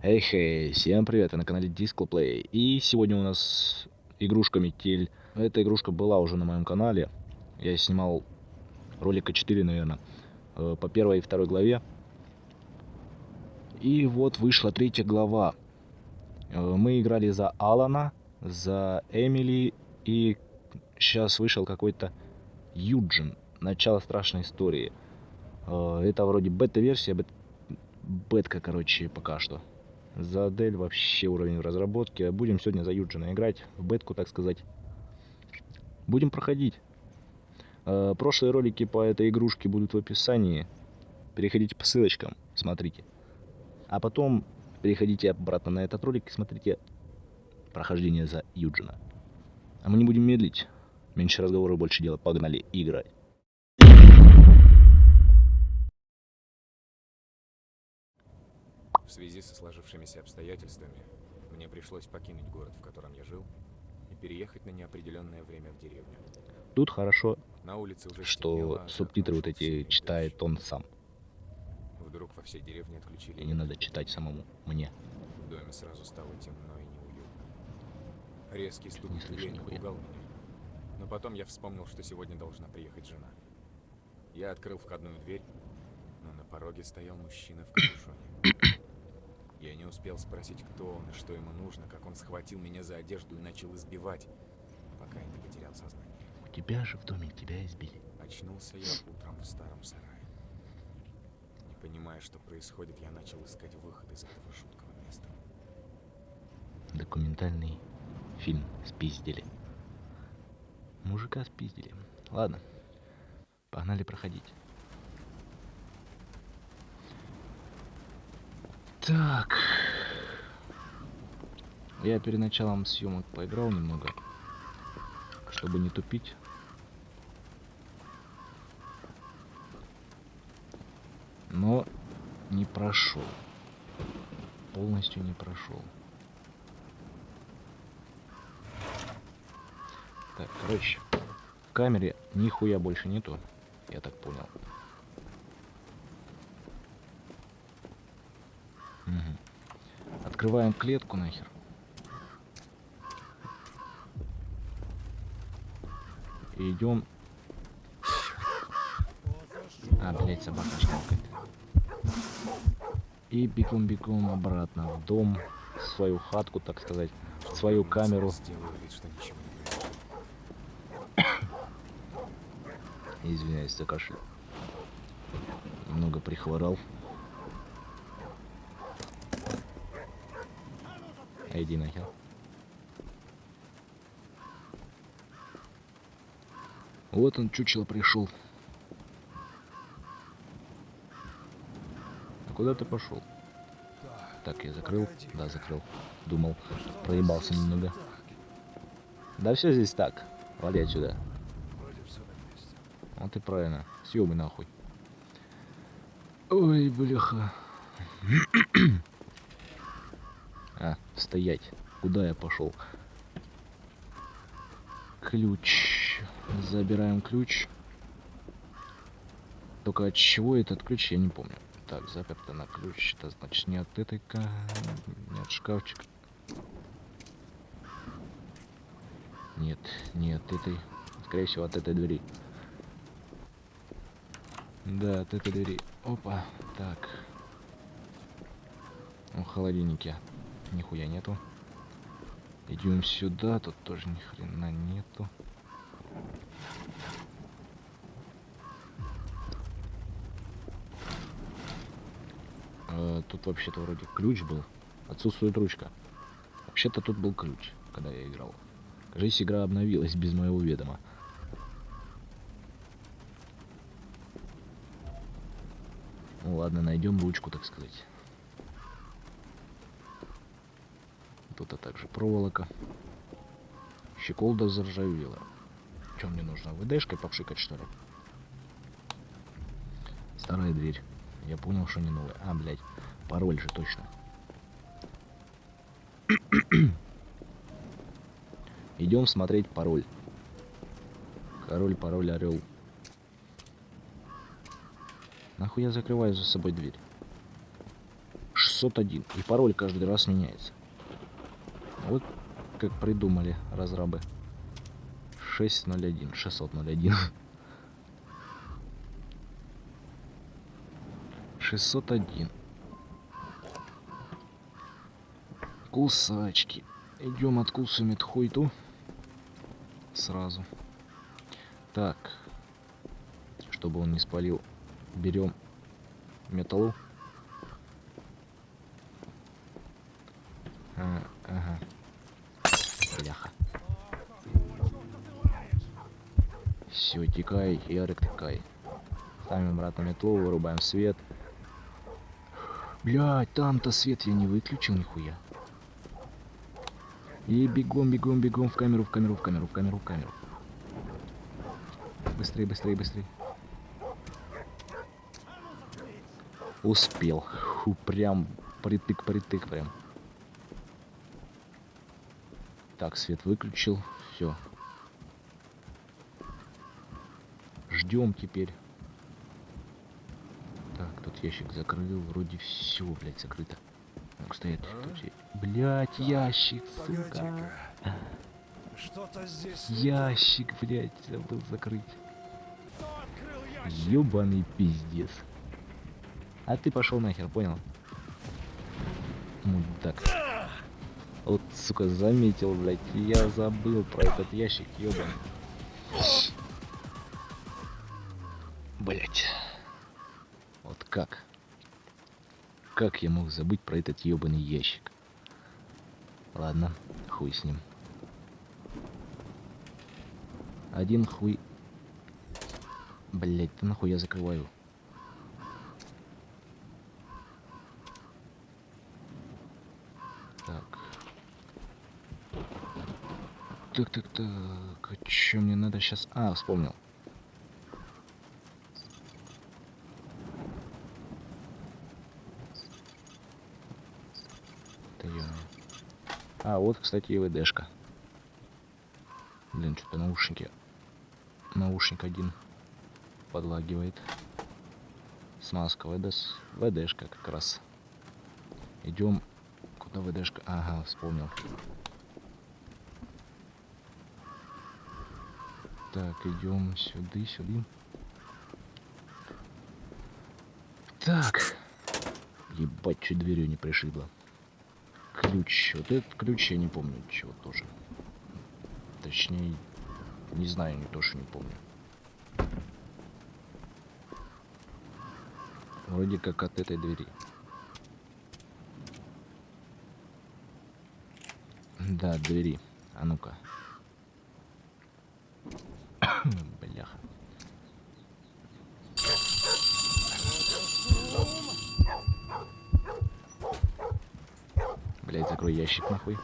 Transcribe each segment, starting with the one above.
Эй, всем привет, вы на канале Discoplay. И сегодня у нас игрушка Метель. Эта игрушка была уже на моем канале. Я снимал ролика 4, наверное, по первой и второй главе. И вот вышла третья глава. Мы играли за Алана, за Эмили, и сейчас вышел какой-то Юджин. Начало страшной истории. Это вроде бета-версия, бетка, короче, пока что. За Адель вообще уровень разработки. Будем сегодня за Юджина играть, в бетку, так сказать. Будем проходить. Прошлые ролики по этой игрушке будут в описании. Переходите по ссылочкам, смотрите. А потом переходите обратно на этот ролик и смотрите прохождение за Юджина. А мы не будем медлить. Меньше разговоров, больше дела. Погнали играть. В связи со сложившимися обстоятельствами, мне пришлось покинуть город, в котором я жил, и переехать на неопределенное время в деревню. Тут хорошо, На улице уже что стемнело, а за субтитры окном вот шел эти сильный читает дождь. он сам. Вдруг во всей деревне отключили И не свет. надо читать самому мне. В доме сразу стало темно и неуютно. Резкий стук Не в слышу дверь нихуя. напугал меня. Но потом я вспомнил, что сегодня должна приехать жена. Я открыл входную дверь, но на пороге стоял мужчина в капюшоне. Я не успел спросить, кто он и что ему нужно, как он схватил меня за одежду и начал избивать, пока я не потерял сознание. У тебя же в доме тебя избили. Очнулся я утром в старом сарае. Не понимая, что происходит, я начал искать выход из этого жуткого места. Документальный фильм спиздили. Мужика спиздили. Ладно, погнали проходить. Так. Я перед началом съемок поиграл немного, чтобы не тупить. Но не прошел. Полностью не прошел. Так, короче, в камере нихуя больше нету, я так понял. Угу. Открываем клетку нахер. И идем. А, блять, собака шмалкает. И бегом обратно в дом, в свою хатку, так сказать, в свою камеру. Сделаю вид, что ничего не произошло. Извиняюсь за кашель. Немного прихворал. А иди нахер. Вот он, чучело, пришел. А куда ты пошел? Так, я закрыл. Да, закрыл. Думал, проебался немного. Да все здесь так. Вали отсюда. Вот и правильно. Съебы нахуй. Ой, бляха. А, стоять. Куда я пошел? Ключ. Забираем ключ. Только от чего этот ключ, я не помню. Так, заперто на ключ. Это значит не от этой, не от шкафчика. Нет, не от этой. Скорее всего, от этой двери. Да, от этой двери. Опа. Так. В холодильнике нихуя нету. Идем сюда. Тут тоже ни хрена нету. Тут вообще-то вроде ключ был. Отсутствует ручка. Вообще-то тут был ключ, когда я играл. Кажись, игра обновилась без моего ведома. Ну ладно, найдем ручку, так сказать. Тут также проволока. Щеколда заржавела. Чем мне нужно? ВДшкой попшикать, что ли? Старая дверь. Я понял, что не новая. А, блядь, пароль же точно. Идем смотреть пароль. Король, пароль, орел. Нахуй я закрываю за собой дверь? 601. И пароль каждый раз меняется. Вот как придумали разрабы. 601. 601. 601. Кусачки. Идем откусываем эту хуйту. Сразу. Так. Чтобы он не спалил. Берем металлу. Ага. Бляха. Все, текай, Ярик, текай. Ставим обратно метлу, вырубаем свет. Блядь, там-то свет я не выключил нихуя. И бегом, бегом, бегом в камеру, в камеру, в камеру, в камеру, в камеру. Быстрее, быстрее, быстрее. Успел. Фу, прям притык прям. Так, свет выключил. Все. Ждем теперь. Так, тут ящик закрыл. Вроде все, блядь, закрыто. Ну, стоит. Блядь, ящик, сука. Что-то здесь Ящик, блядь, забыл закрыть. Ёбаный пиздец. А ты пошел нахер, понял? Мудак. Вот, сука, заметил, блядь. Я забыл про этот ящик, ёбаный. Блядь. Вот как? Как я мог забыть про этот ёбаный ящик? Ладно, хуй с ним. Один хуй. Блядь, да нахуй я закрываю. Так. Так. А чё мне надо сейчас? А, вспомнил. А, вот, кстати, и ВДшка. Блин, что-то наушники. Наушник один подлагивает. Смазка ВДшка как раз. Идем. Куда ВДшка? Ага, вспомнил. Так, идем сюда. Так. Ебать, чуть дверью не пришибло. Ключ. Вот этот ключ я не помню чего тоже. Точнее, не знаю, не то, что не помню. Вроде как от этой двери. Да, двери. А ну-ка. Бляха. Блять, закрой ящик нахуй.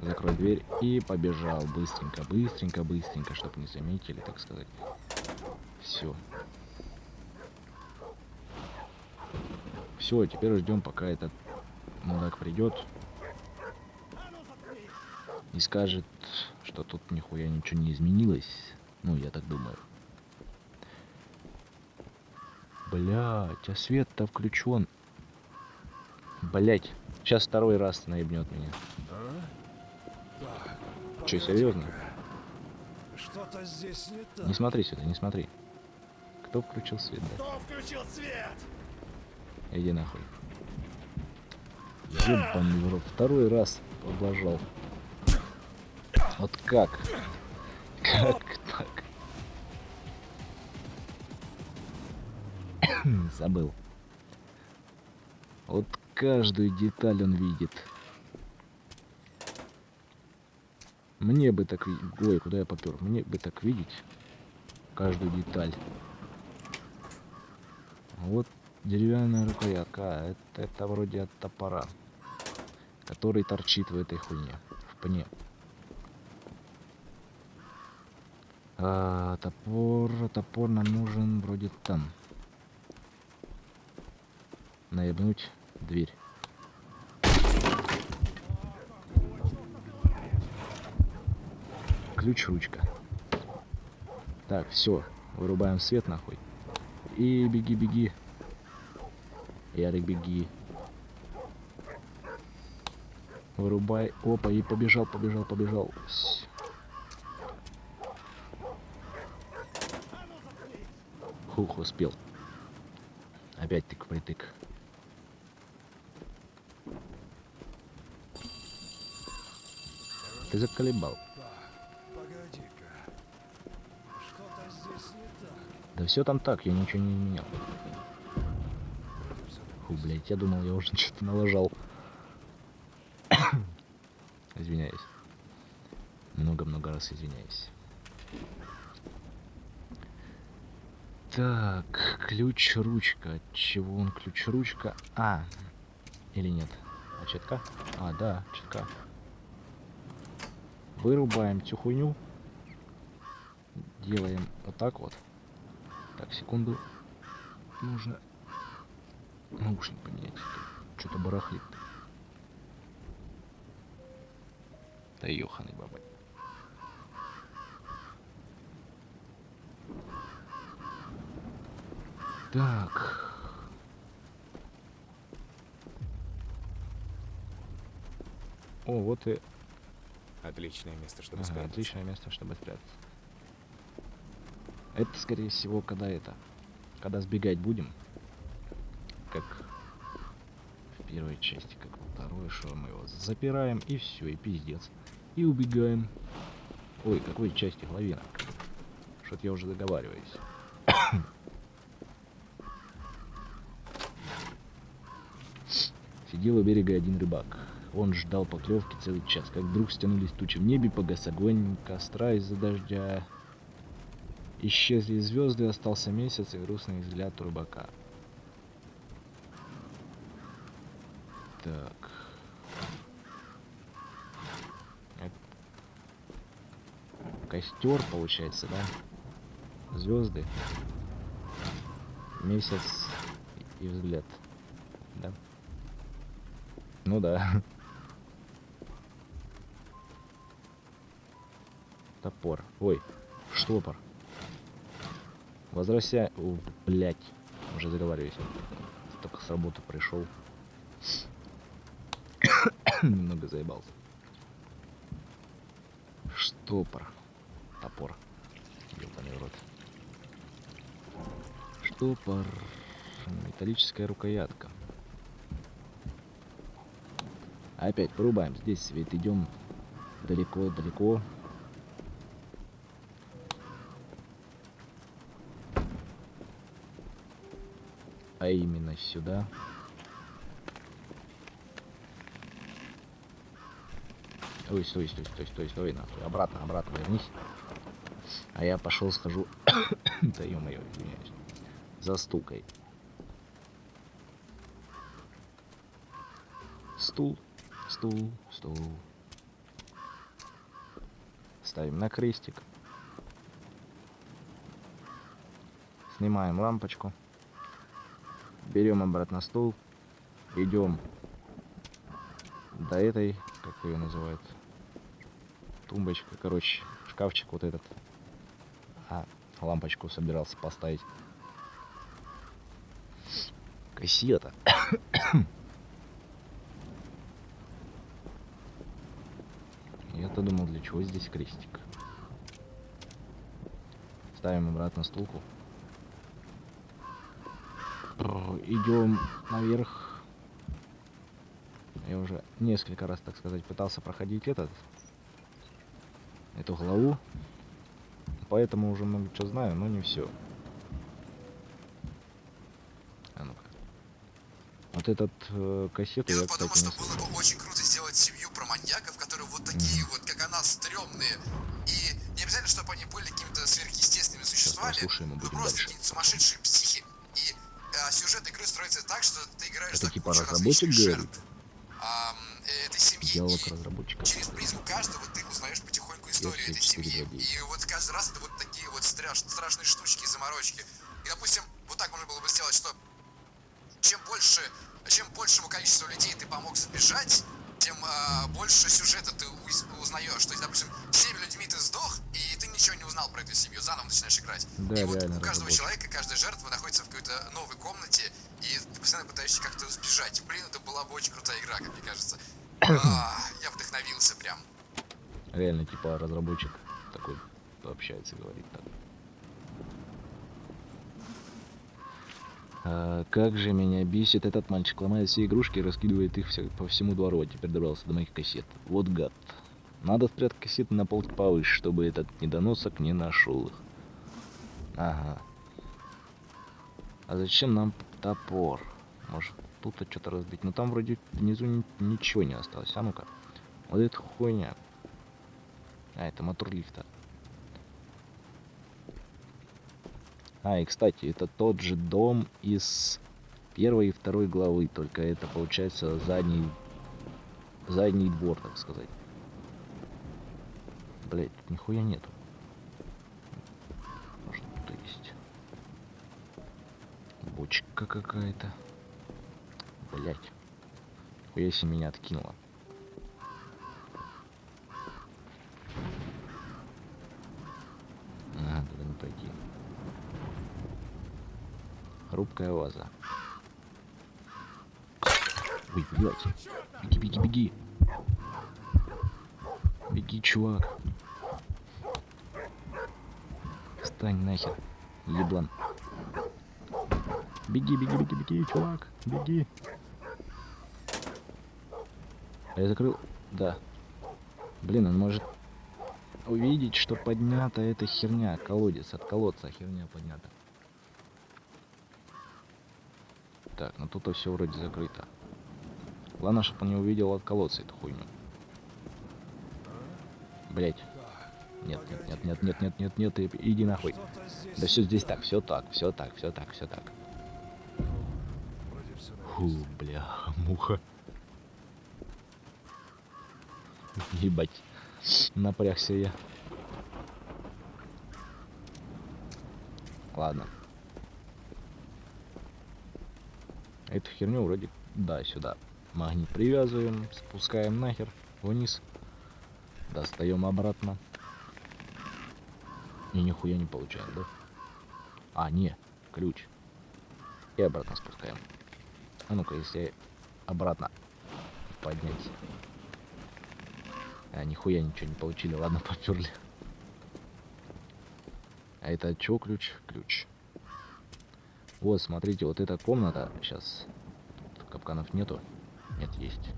Закрой дверь и побежал. Быстренько, чтобы не заметили, так сказать. Все. Все, теперь ждем, пока этот мудак придет и скажет, что тут нихуя ничего не изменилось. Ну, я так думаю. Блять, а свет-то включен. Блять, сейчас второй раз наебнет меня. Че, серьезно? Что-то здесь не так. Не смотри сюда, не смотри. Кто включил свет, да? Кто включил свет? Иди нахуй. Ебаный в рот. Второй раз облажал. Вот как? Как так? Забыл. Вот каждую деталь он видит. Мне бы так... Ой, куда я попер? Мне бы так видеть каждую деталь. Вот деревянная рукоятка. А, это вроде от топора, который торчит в этой хуйне. В пне. А, топор нам нужен вроде там. Наебнуть дверь. Ключ-ручка. Так, все. Вырубаем свет нахуй. И беги. Ярик, беги. Вырубай. Опа, и побежал. Хух, успел. Опять тык-притык. Ты заколебал. Погоди-ка. Что-то здесь не так. Да все там так, я ничего не менял. Вроде всё Фу, блядь, я думал, я уже что-то налажал. Извиняюсь. Много-много раз извиняюсь. Так, ключ-ручка. От чего он ключ-ручка? А, или нет? А четка? А, да, четка. Вырубаем всю хуйню. Делаем вот так вот. Так, секунду. Нужно наушник поменять. Что-то барахлит. Да ёханый бабай. Так. О, вот и Отличное место, чтобы ага, спрятаться. отличное место, чтобы спрятаться. Это, скорее всего, когда сбегать будем, как в первой части, как во второй, что мы его запираем, и все, и пиздец. И убегаем. Ой, какой части половина? Что-то я уже договариваюсь. Сидел у берега один рыбак. Он ждал поклевки целый час, как вдруг стянулись тучи в небе, погас огонь костра из-за дождя. Исчезли звезды, остался месяц и грустный взгляд у рыбака. Так. Костер, получается, да? Звезды. Месяц и взгляд. Да? Ну да. Топор. Ой, штопор. Возвращай. О, блядь. Уже заговариваюсь. Только с работы пришел. Немного заебался. Штопор. Топор. Ёбаный в рот. Штопор. Металлическая рукоятка. Опять вырубаем. Здесь свет. Идем далеко-далеко. А именно сюда. Ой, стой, нахуй. Обратно вернись. А я пошел, схожу. Да ё-моё, извиняюсь. За стулкой. Стул. Ставим на крестик. Снимаем лампочку. Берем обратно стул. Идем до этой, как ее называют, тумбочка, короче, шкафчик вот этот. А, лампочку собирался поставить. Кассета. Я-то думал, для чего здесь крестик. Ставим обратно стулку. Идем наверх. Я уже несколько раз, так сказать, пытался проходить эту главу. Поэтому уже много чего знаю, но не все. А ну-ка. Вот этот кассету я, кстати, не Было слышал. бы очень круто сделать семью про маньяков, которые вот такие вот, как она, стрёмные. И не обязательно, чтобы они были какими-то сверхъестественными существами, послушаем и но будем просто дальше. какие-то сумасшедшие психи. И сюжет игры строится так, что ты играешь Это за типа кучу разработчик различных говорит? жертв этой семьи. Диалог И разработчика. через призму каждого ты узнаешь потихоньку историю Версия этой семьи. 4.2. И вот каждый раз это вот такие вот страшные штучки и заморочки. И, допустим, вот так можно было бы сделать, что чем большему количеству людей ты помог сбежать, тем больше сюжета ты узнаешь. То есть, допустим, 7 людьми ты сдох, и ты ничего не узнал про эту семью, заново начинаешь играть. Да, и вот реально у каждого разработчик. человека, каждая жертва находится в какой-то новой комнате, и ты постоянно пытаешься как-то сбежать. Блин, это была бы очень крутая игра, как мне кажется. Я вдохновился прям. Реально, типа, разработчик такой общается, говорит так. Как же меня бесит этот мальчик. Ломает все игрушки и раскидывает их по всему двору. А теперь добрался до моих кассет. Вот гад. Надо спрятать кассеты на полке повыше, чтобы этот недоносок не нашел их. Ага. А зачем нам топор? Может, тут что-то разбить? Ну там вроде внизу ничего не осталось. А ну-ка. Вот это хуйня. А, это мотор лифта. А, и кстати, это тот же дом из первой и второй главы, только это получается задний двор, так сказать. Блять, тут нихуя нету. Может, тут есть бочка какая-то. Блять. Нихуя себе меня откинуло. Ага, туда не пойти. Хрупкая ваза. Ой, блядь. Беги, беги, беги. Беги, чувак. Встань нахер, еблан. Беги, беги, беги, беги, чувак. Беги. А я закрыл? Да. Блин, он может увидеть, что поднята эта херня. Колодец, от колодца херня поднята. Так, ну тут все вроде закрыто. Главное, чтобы он не увидел от колодца эту хуйню. Блять. Нет, нет, нет, нет, нет, нет, нет, нет, иди нахуй. Да все здесь так, все так, все так, все так, все так. Вроде все на Фу, бля, муха. Ебать. Напрягся я. Ладно. Эту херню вроде... Да, сюда. Магнит привязываем, спускаем нахер вниз. Достаем обратно. И нихуя не получаем, да? А, не, ключ. И обратно спускаем. А ну-ка, если обратно поднять. А, нихуя ничего не получили, ладно, поперли. А это от чего ключ? Ключ. Вот, смотрите, вот эта комната. Сейчас. Тут капканов нету. Нет, есть.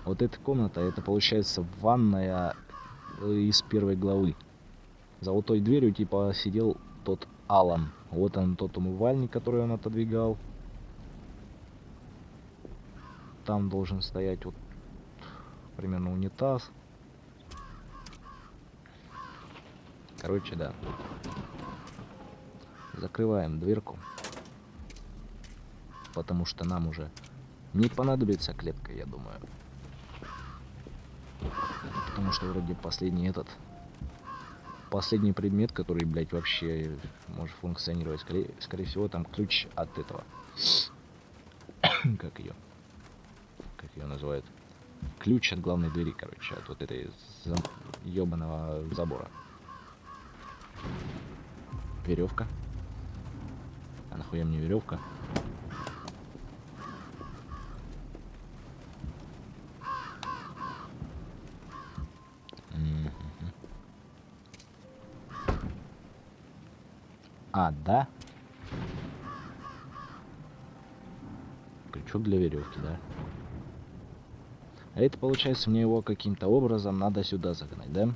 Вот эта комната, это получается ванная из первой главы. За вот той дверью, типа, сидел тот Алан. Вот он, тот умывальник, который он отодвигал. Там должен стоять вот примерно унитаз. Короче, да. Закрываем дверку. Потому что нам уже не понадобится клетка, я думаю. Потому что вроде последний предмет, который, блядь, вообще может функционировать. Скорее всего, там ключ от этого. Как ее называют? Ключ от главной двери, короче, от вот этой ебаного забора. Веревка. А нахуя мне веревка? А, да? Крючок для веревки, да? А это получается мне его каким-то образом надо сюда загнать, да?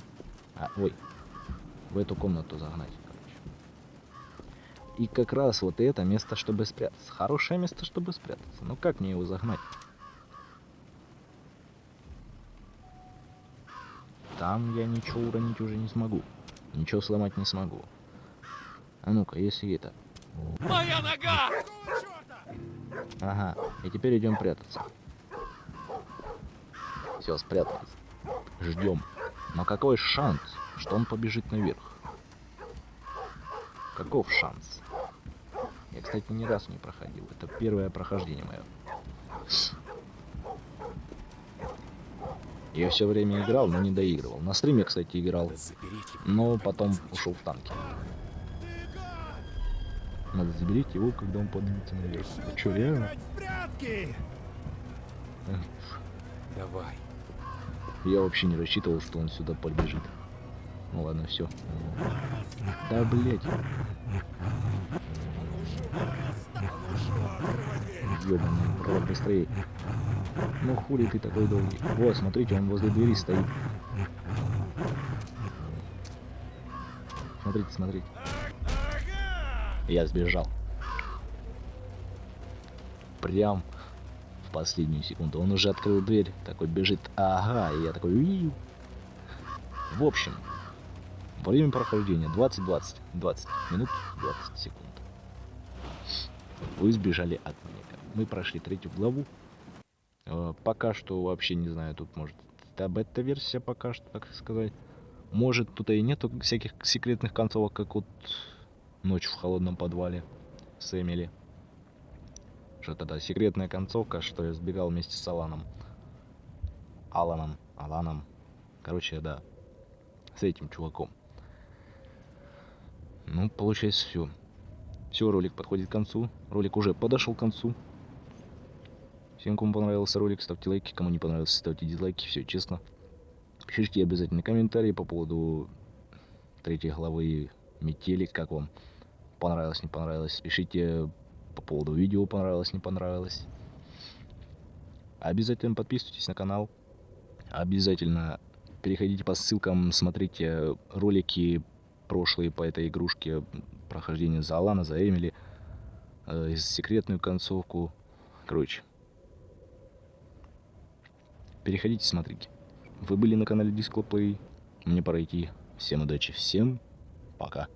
А, ой. В эту комнату загнать, короче. И как раз вот это место, чтобы спрятаться. Хорошее место, чтобы спрятаться. Ну как мне его загнать? Там я ничего уронить уже не смогу. Ничего сломать не смогу. А ну-ка, если это... Моя нога! Ага, и теперь идем прятаться. Все, спрятались. Ждем. Но какой шанс, что он побежит наверх? Каков шанс? Я, кстати, ни разу не проходил. Это первое прохождение мое. Я все время играл, но не доигрывал. На стриме, кстати, играл, но потом ушел в танки. Надо заберите его, когда он поднимется наверх. Ты что, реально? Я вообще не рассчитывал, что он сюда побежит. Ну ладно, все. Да, блять. Ёбаный, рот, быстрее. Ну хули ты такой долгий? Вот, смотрите, он возле двери стоит. Смотрите, смотрите. Я сбежал. Прям в последнюю секунду. Он уже открыл дверь, такой бежит. Ага, и я такой... «Уиу». В общем, время прохождения 20 минут 20 секунд. Вы сбежали от меня. Мы прошли 3-ю главу. Пока что вообще не знаю, тут может это бета-версия пока что, так сказать. Может тут и нету всяких секретных концовок, как вот «Ночь в холодном подвале» с Эмили. Что-то да, секретная концовка, что я сбегал вместе с Аланом. Короче, да, с этим чуваком. Ну, получается, все. Все, ролик подходит к концу. Ролик уже подошел к концу. Всем, кому понравился ролик, ставьте лайки. Кому не понравился, ставьте дизлайки. Все честно. Пишите обязательно комментарии по поводу 3-й главы Метели. Как вам? Понравилось, не понравилось? Пишите по поводу видео, понравилось, не понравилось. Обязательно подписывайтесь на канал. Обязательно переходите по ссылкам, смотрите ролики прошлые по этой игрушке. Прохождение за Алана, за Эмили. Секретную концовку. Короче. Переходите, смотрите. Вы были на канале Disco Play. Мне пора идти. Всем удачи, всем пока.